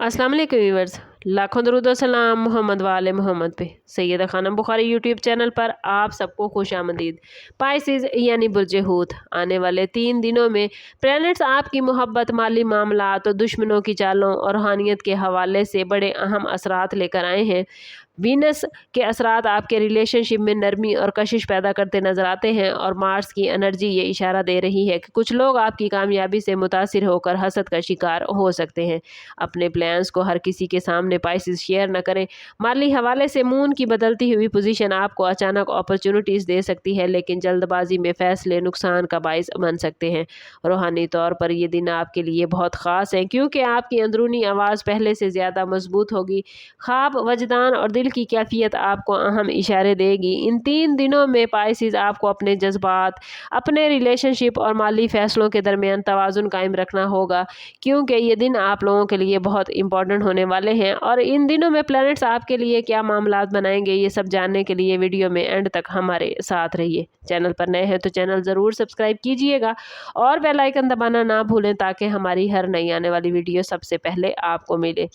अस्सलाम वालेकुम व्यूअर्स, लाखों दरूद व सलाम मोहम्मद वाले मोहम्मद पे। सैयदा खानम बुखारी यूट्यूब चैनल पर आप सबको खुश आमदीद। पाइसिस यानी बुर्ज हूत, आने वाले 3 दिनों में प्लैनेट्स आपकी मोहब्बत, माली मामलात, दुश्मनों की चालों और रूहानियत के हवाले से बड़े अहम असरात लेकर आए हैं। वीनस के असरात आपके रिलेशनशिप में नरमी और कशिश पैदा करते नजर आते हैं और मार्स की एनर्जी ये इशारा दे रही है कि कुछ लोग आपकी कामयाबी से मुतासिर होकर हसद का शिकार हो सकते हैं। अपने प्लान्स को हर किसी के सामने पाइसिस शेयर न करें। माली हवाले से मून की बदलती हुई पोजीशन आपको अचानक अपॉर्चुनिटीज दे सकती है, लेकिन जल्दबाजी में फैसले नुकसान का बाइस बन सकते हैं। रूहानी तौर पर ये दिन आपके लिए बहुत ख़ास है क्योंकि आपकी अंदरूनी आवाज़ पहले से ज़्यादा मजबूत होगी। ख्वाब, वजदान और दिल की कैफियत आपको अहम इशारे देगी। इन 3 दिनों में पाइसिस आपको अपने जज्बात, अपने रिलेशनशिप और माली फैसलों के दरमियान तवाज़ुन कायम रखना होगा क्योंकि ये दिन आप लोगों के लिए बहुत इंपॉर्टेंट होने वाले हैं। और इन दिनों में प्लैनेट्स आपके लिए क्या मामलात बनाएंगे, ये सब जानने के लिए वीडियो में एंड तक हमारे साथ रहिए। चैनल पर नए हैं तो चैनल ज़रूर सब्सक्राइब कीजिएगा और बेल आइकन दबाना ना भूलें ताकि हमारी हर नई आने वाली वीडियो सबसे पहले आपको मिले।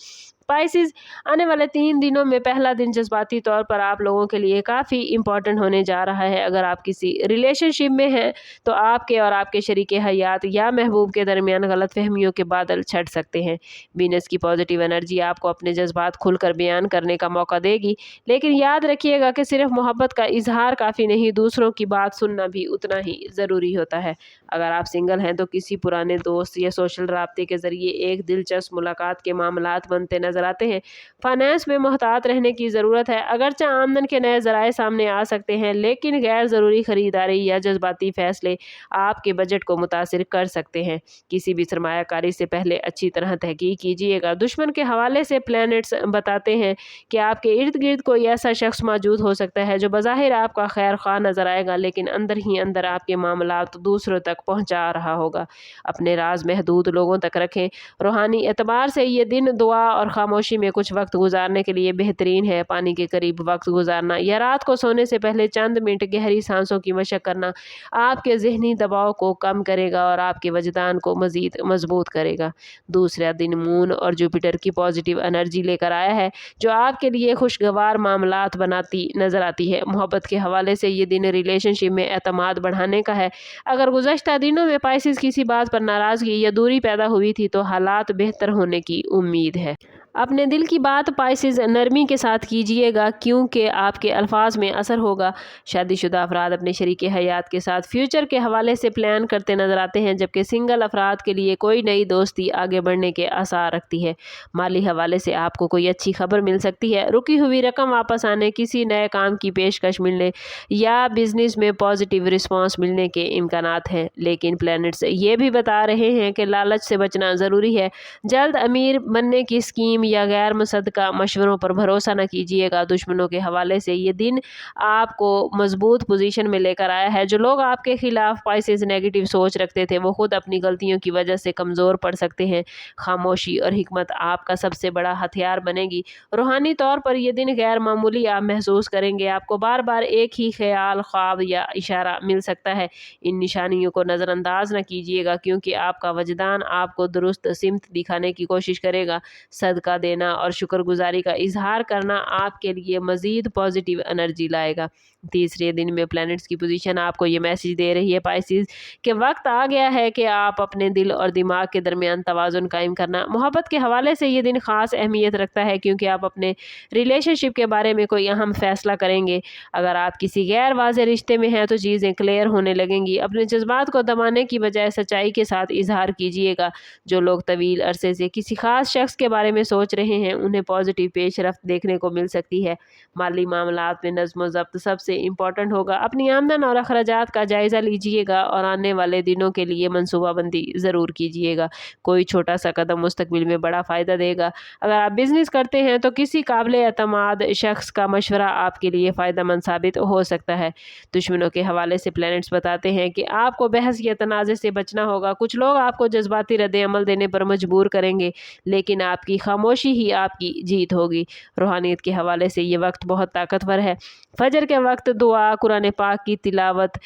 पाइसिस, आने वाले 3 दिनों में पहला दिन जज्बाती तौर पर आप लोगों के लिए काफ़ी इंपॉर्टेंट होने जा रहा है। अगर आप किसी रिलेशनशिप में हैं तो आपके और आपके शरीके हयात या महबूब के दरमियान गलत फहमियों के बादल छट सकते हैं। वीनस की पॉजिटिव एनर्जी आपको अपने जज्बात खुलकर बयान करने का मौका देगी, लेकिन याद रखिएगा कि सिर्फ मोहब्बत का इजहार काफ़ी नहीं, दूसरों की बात सुनना भी उतना ही ज़रूरी होता है। अगर आप सिंगल हैं तो किसी पुराने दोस्त या सोशल राब्ते के ज़रिए एक दिलचस्प मुलाकात के मामलात बनते नजर आते हैं। फाइनेंस में मोहतात रहने की ज़रूरत है। अगरचे आमदन के नए ज़राए सामने आ सकते हैं, लेकिन गैर ज़रूरी ख़रीदारी या जज्बाती फ़ैसले आपके बजट को मुतासिर कर सकते हैं। किसी भी सरमायाकारी से पहले अच्छी तरह तहकीक कीजिएगा। दुश्मन के हवाले से प्लैनेट्स बताते हैं कि आपके इर्द गिर्द कोई ऐसा शख्स मौजूद हो सकता है जो बज़ाहिर आपका खैर ख्वाह नज़र आएगा, लेकिन अंदर ही अंदर आपके मामलात दूसरों तक पहुँचा रहा होगा। अपने राज महदूद लोगों तक रखें। रूहानी एतबार से ये दिन दुआ और खामोशी में कुछ वक्त गुजारने के लिए बेहतरीन है। पानी के करीब वक्त गुजारना या रात को सोने से पहले चंद मिनट गहरी सांसों की मशक करना आपके जहनी दबाव को कम करेगा और आपके वजदान को मज़ीद मजबूत करेगा। दूसरा दिन मून और जुपिटर की पॉजिटिव एनर्जी लेकर आया है जो आपके लिए खुशगवार मामलात बनाती नजर आती है। मोहब्बत के हवाले से ये दिन रिलेशनशिप में एतमाद बढ़ाने का है। अगर गुज़श्ता दिनों में पाइसिस किसी बात पर नाराज़गी या दूरी पैदा हुई थी तो हालात बेहतर होने की उम्मीद है। अपने दिल की बात पाइसिस नरमी के साथ कीजिएगा क्योंकि आपके अल्फाज में असर होगा। शादीशुदा अफराद अपने शरीके हयात के साथ फ्यूचर के हवाले से प्लान करते नजर आते हैं, जबकि सिंगल अफराद के लिए कोई नई दोस्ती आगे बढ़ने के आसार रखती है। माली हवाले से आपको कोई अच्छी खबर मिल सकती है। रुकी हुई रकम वापस आने, किसी नए काम की पेशकश मिलने या बिजनेस में पॉजिटिव रिस्पॉन्स मिलने के इम्कानात हैं। लेकिन प्लैनेट्स ये भी बता रहे हैं कि लालच से बचना ज़रूरी है। जल्द अमीर बनने की स्कीम या गैर मुसद्दका मशवरों पर भरोसा न कीजिएगा। दुश्मनों के हवाले से ये दिन आपको मजबूत पोजीशन में लेकर आया है। जो लोग आपके खिलाफ पाइसिस नेगेटिव सोच रखते थे वो खुद अपनी गलतियों की वजह से कमज़ोर पड़ सकते हैं। खामोशी और हिकमत आपका सबसे बड़ा हथियार बनेगी। रूहानी तौर पर यह दिन गैर मामूली आप महसूस करेंगे। आपको बार बार एक ही ख्याल, ख्वाब या इशारा मिल सकता है। इन निशानियों को नज़रअंदाज न कीजिएगा क्योंकि आपका वजदान आपको दुरुस्त सिमत दिखाने की कोशिश करेगा। सदका देना और शुक्रगुजारी का इजहार करना आपके लिए मज़ीद पॉजिटिव एनर्जी लाएगा। तीसरे दिन में प्लैनेट्स की पोजीशन आपको ये मैसेज दे रही है पाइसिस कि वक्त आ गया है कि आप अपने दिल और दिमाग के दरमियान तवाज़ुन कायम करना। मोहब्बत के हवाले से ये दिन ख़ास अहमियत रखता है क्योंकि आप अपने रिलेशनशिप के बारे में कोई अहम फैसला करेंगे। अगर आप किसी गैर वाज़ेह रिश्ते में हैं तो चीज़ें क्लियर होने लगेंगी। अपने जज्बात को दबाने की बजाय सच्चाई के साथ इजहार कीजिएगा। जो लोग तवील अरसे से किसी खास शख्स के बारे में सोच रहे हैं उन्हें पॉजिटिव पेशरफ्त देखने को मिल सकती है। माली मामलात में नज़्म व ज़ब्त सबसे इम्पॉर्टेंट होगा। अपनी आमदन और अखराजात का जायज़ा लीजिएगा और आने वाले दिनों के लिए मनसूबाबंदी ज़रूर कीजिएगा। कोई छोटा सा कदम मुस्तकबिल में बड़ा फ़ायदा देगा। अगर आप बिज़नेस करते हैं तो किसी काबिल एतमाद शख्स का मशवरा आपके लिए फ़ायदेमंद साबित हो सकता है। दुश्मनों के हवाले से प्लैनेट्स बताते हैं कि आपको बहस या तनाज़े से बचना होगा। कुछ लोग आपको जज्बाती रद्द अमल देने पर मजबूर करेंगे, लेकिन आपकी खामोशी ही आपकी जीत होगी। रूहानियत के हवाले से ये वक्त बहुत ताकतवर है। फजर के वक्त दुआ, कुरान पाक की तिलावत,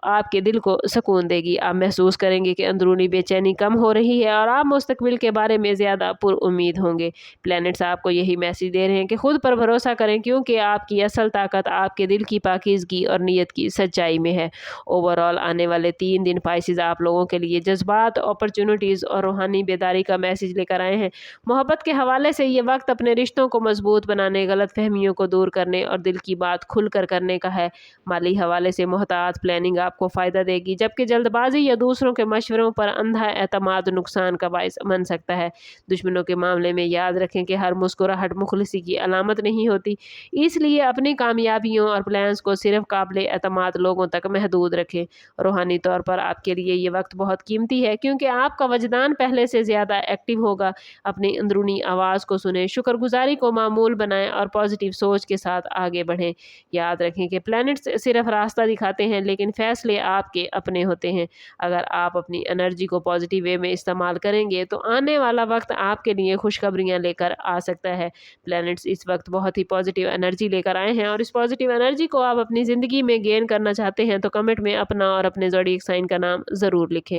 आपके दिल को सुकून देगी। आप महसूस करेंगे कि अंदरूनी बेचैनी कम हो रही है और आप मुस्तकबिल के बारे में ज़्यादा पुरउम्मीद होंगे। प्लैनेट्स आपको यही मैसेज दे रहे हैं कि खुद पर भरोसा करें, क्योंकि आपकी असल ताकत आपके दिल की पाकीज़गी और नीयत की सच्चाई में है। ओवरऑल आने वाले 3 दिन पाइसेस आप लोगों के लिए जज्बात, अपॉर्चुनिटीज़ और रूहानी बेदारी का मैसेज लेकर आए हैं। मोहब्बत के हवाले से ये वक्त अपने रिश्तों को मजबूत बनाने, गलतफहमियों को दूर करने और दिल की बात खुलकर करने का है। माली हवाले से मोहतात प्लानिंग आपको फ़ायदा देगी, जबकि जल्दबाजी या दूसरों के मशवरों पर अंधा एतमाद नुकसान का बायस बन सकता है। दुश्मनों के मामले में याद रखें कि हर मुस्कुराहट मुखलिसी की अलामत नहीं होती, इसलिए अपनी कामयाबियों और प्लान्स को सिर्फ काबिल एतमाद लोगों तक महदूद रखें। रूहानी तौर पर आपके लिए ये वक्त बहुत कीमती है, क्योंकि आपका वजदान पहले से ज़्यादा एक्टिव होगा। अपनी अंदरूनी आवाज़ को सुनें, शुक्रगुजारी को मामूल बनाएं और पॉजिटिव सोच के साथ आगे बढ़ें। याद रखें कि प्लैनेट्स सिर्फ रास्ता दिखाते हैं, लेकिन फैसले आपके अपने होते हैं। अगर आप अपनी एनर्जी को पॉजिटिव वे में इस्तेमाल करेंगे तो आने वाला वक्त आपके लिए खुशखबरियां लेकर आ सकता है। प्लैनेट्स इस वक्त बहुत ही पॉजिटिव एनर्जी लेकर आए हैं, और इस पॉजिटिव एनर्जी को आप अपनी ज़िंदगी में गेन करना चाहते हैं तो कमेंट में अपना और अपने ज़ोडिएक साइन का नाम ज़रूर लिखें।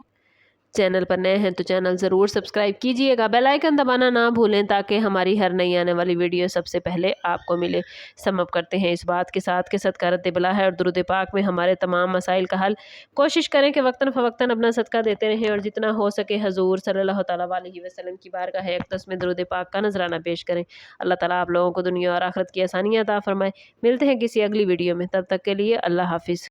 चैनल पर नए हैं तो चैनल ज़रूर सब्सक्राइब कीजिएगा, बेल आइकन दबाना ना भूलें ताकि हमारी हर नई आने वाली वीडियो सबसे पहले आपको मिले। समअप करते हैं इस बात के साथ कि सदका रद्द बला है और दुरूद पाक में हमारे तमाम मसाइल का हल। कोशिश करें कि वक्तन फ़वक्तन अपना सदका देते रहें और जितना हो सके हजूर सल्लल्लाहु तआला अलैहि वसल्लम की बारगाह अक़दस में दुरूद पाक का नजराना पेश करें। अल्लाह ताला आप लोगों को दुनिया और आखिरत की आसानियाँ अता फरमाए। मिलते हैं किसी अगली वीडियो में, तब तक के लिए अल्लाह हाफिज़।